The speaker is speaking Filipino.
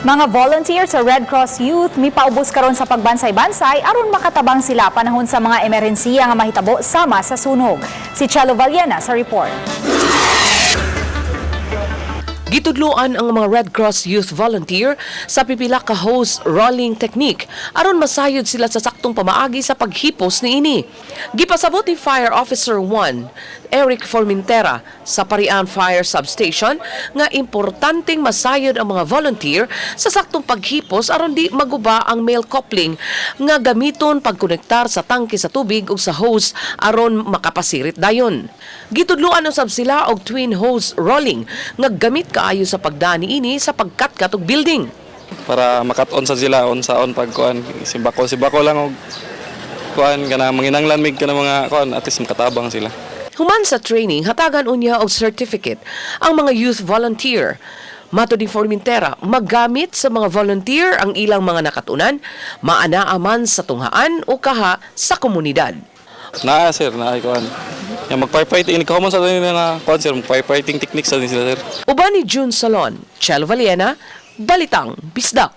Mga volunteer sa Red Cross Youth mipaubos karon sa pagbansay-bansay aron makatabang sila panahon sa mga emerhensiya nga mahitabo sama sa sunog. Si Chelo Valiena sa report. Gitudloan ang mga Red Cross Youth Volunteer sa pipila ka hose rolling technique aron masayod sila sa saktong pamaagi sa paghipos niini. Gipasabot ni Fire Officer 1 Eric Formentera sa Parian Fire Substation nga importanteng masayod ang mga volunteer sa saktong paghipos aron di maguba ang male coupling nga gamiton pagkonektar sa tangke sa tubig ug sa hose aron makapasirit dayon. Gitudloan usab sila og twin hose rolling nga gamit kaayo sa pagdani ini sa pagkatkat og building. Para makat-on sa sila, on pagkuan. Sibako lang og kuan kana manginanglan mig kana mga kuan at least makatabang sila. Human sa training, hatagan unya og certificate ang mga youth volunteer. Mato ni Formentera, maggamit sa mga volunteer ang ilang mga nakatunan, maanaaman sa tunghaan o kaha sa komunidad. Naa sir, naa kuan. Yang mag-firefighting ini common sa nila nga kuan sir, mag-firefighting techniques sa sila sir. Uban ni June Salon, Chelo Valiena, Balitang Bisdak.